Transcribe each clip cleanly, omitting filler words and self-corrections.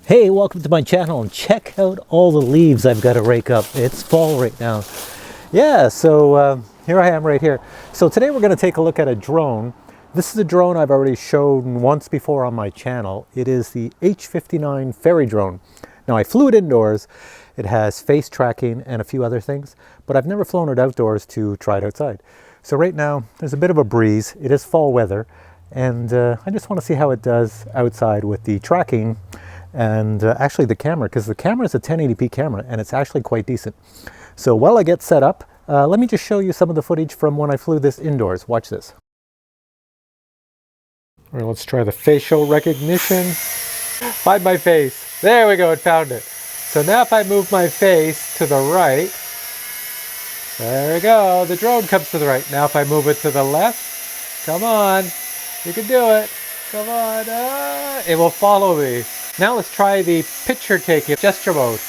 Hey, welcome to my channel and check out all the leaves I've got to rake up. It's fall right now. Yeah, so here I am right here. So today we're going to take a look at a drone. This is a drone I've already shown once before on my channel. It is the H59 Ferry drone. Now I flew it indoors. It has face tracking and a few other things, but I've never flown it outdoors to try it outside. So right now there's a bit of a breeze. It is fall weather, and I just want to see how it does outside with the tracking and actually the camera, because the camera is a 1080p camera and it's actually quite decent. So while I get set up, let me just show you some of the footage from when I flew this indoors. Watch this. All right, let's try the facial recognition. Find my face. There we go, it found it. So now if I move my face to the right, there we go, the drone comes to the right. Now if I move it to the left, come on, you can do it. Come on, it will follow me. Now let's try the picture taking gesture mode.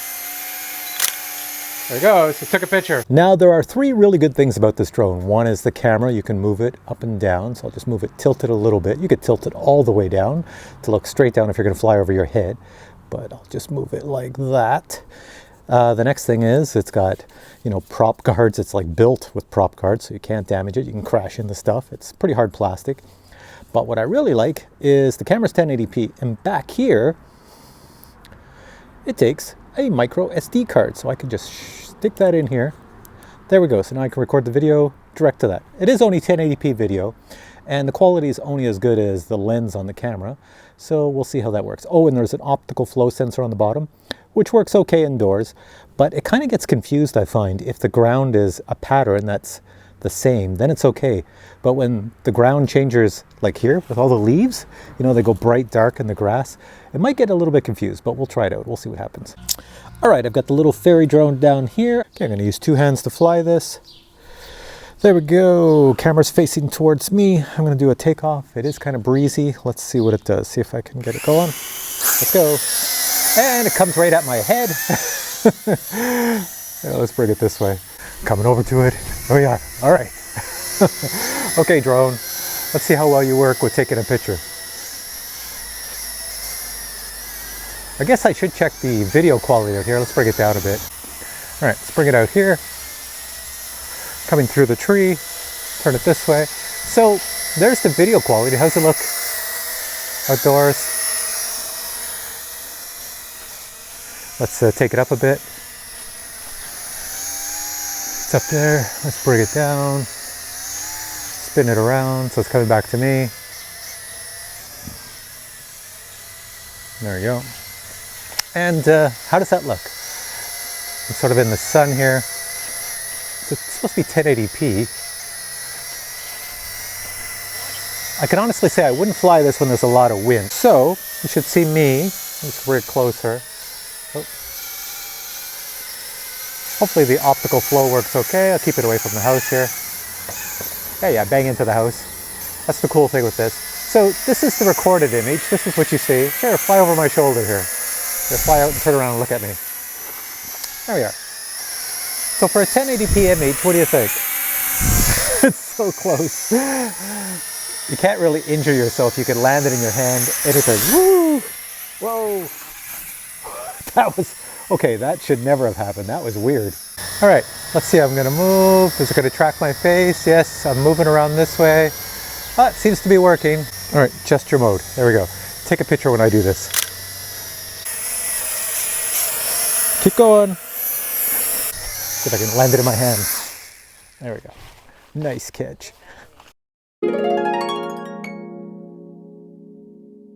There it goes, it took a picture. Now there are three really good things about this drone. One is the camera, you can move it up and down. So I'll just move it, tilt it a little bit. You could tilt it all the way down to look straight down if you're gonna fly over your head, but I'll just move it like that. The next thing is it's got, prop guards. It's like built with prop guards, so you can't damage it. You can crash into stuff. It's pretty hard plastic. But what I really like is the camera's 1080p, and back here, it takes a micro SD card. So I can just stick that in here. There we go. So now I can record the video direct to that. It is only 1080p video, and the quality is only as good as the lens on the camera. So we'll see how that works. Oh, and there's an optical flow sensor on the bottom, which works okay indoors, but it kind of gets confused, I find. If the ground is a pattern that's the same, then it's okay. But when the ground changes, like here with all the leaves, they go bright dark in the grass, it might get a little bit confused, but we'll try it out. We'll see what happens. All right, I've got the little Ferry drone down here. Okay, I'm going to use two hands to fly this. There we go. Camera's facing towards me. I'm going to do a takeoff. It is kind of breezy. Let's see what it does. See if I can get it going. Let's go. And it comes right at my head. Yeah, let's bring it this way. Coming over to it. There we are. All right. Okay, drone. Let's see how well you work with taking a picture. I guess I should check the video quality out here. Let's bring it down a bit. All right, let's bring it out here. Coming through the tree. Turn it this way. So there's the video quality. How's it look outdoors? Let's take it up a bit. It's up there. Let's bring it down. Spin it around so it's coming back to me. There we go. And how does that look? I'm sort of in the sun here. So it's supposed to be 1080p. I can honestly say I wouldn't fly this when there's a lot of wind. So you should see me. Let's bring it closer. Oh. Hopefully the optical flow works okay. I'll keep it away from the house here. Yeah, bang into the house. That's the cool thing with this. So this is the recorded image. This is what you see. Here, fly over my shoulder here. Here, fly out and turn around and look at me. There we are. So for a 1080p image, what do you think? It's so close. You can't really injure yourself. You can land it in your hand, anything. Woo! Whoa! That was, okay, that should never have happened. That was weird. All right, let's see. I'm gonna move. Is it gonna track my face? Yes, I'm moving around this way. Ah, it seems to be working. All right, gesture mode. There we go. Take a picture when I do this. Keep going. See if I can land it in my hand. There we go. Nice catch.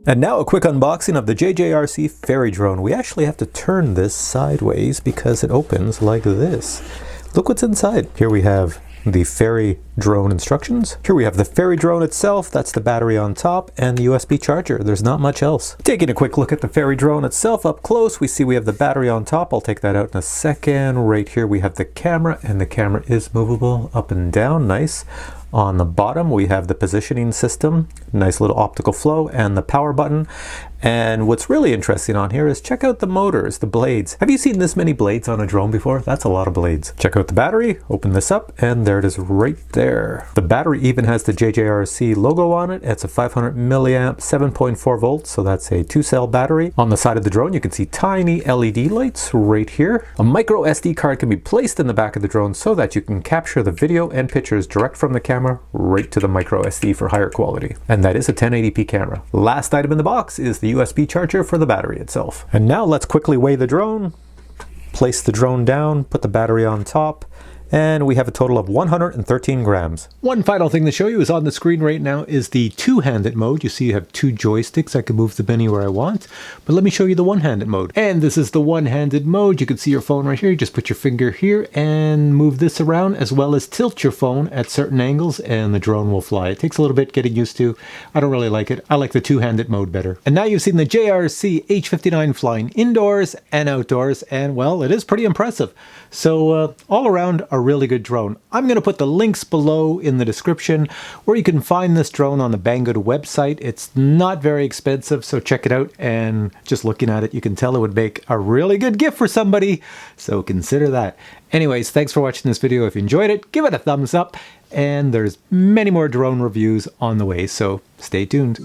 And now a quick unboxing of the JJRC Ferry drone. We actually have to turn this sideways because it opens like this. Look what's inside. Here we have the Ferry drone instructions. Here we have the Ferry drone itself. That's the battery on top and the USB charger. There's not much else. Taking a quick look at the Ferry drone itself up close, we see we have the battery on top. I'll take that out in a second. Right here we have the camera, and the camera is movable up and down. Nice. On the bottom we have the positioning system, nice little optical flow, and the power button. And what's really interesting on here is check out the motors, the blades. Have you seen this many blades on a drone before? That's a lot of blades. Check out the battery, open this up, and there it is right there. The battery even has the JJRC logo on it. It's a 500 milliamp, 7.4 volts, so that's a 2-cell battery. On the side of the drone, you can see tiny LED lights right here. A micro SD card can be placed in the back of the drone so that you can capture the video and pictures direct from the camera right to the micro SD for higher quality. And that is a 1080p camera. Last item in the box is the USB charger for the battery itself. And now let's quickly weigh the drone. Place the drone down, put the battery on top, and we have a total of 113 grams. One final thing to show you is on the screen right now is the two-handed mode. You see you have two joysticks. I can move them anywhere I want, but let me show you the one-handed mode. And this is the one-handed mode. You can see your phone right here. You just put your finger here and move this around, as well as tilt your phone at certain angles, and the drone will fly. It takes a little bit getting used to. I don't really like it. I like the two-handed mode better. And now you've seen the JJRC H59 flying indoors and outdoors, and well, it is pretty impressive. So all around, a really good drone. I'm going to put the links below in the description where you can find this drone on the Banggood website. It's not very expensive, so check it out, and just looking at it you can tell it would make a really good gift for somebody, so consider that. Anyways, thanks for watching this video. If you enjoyed it, give it a thumbs up, and there's many more drone reviews on the way, so stay tuned.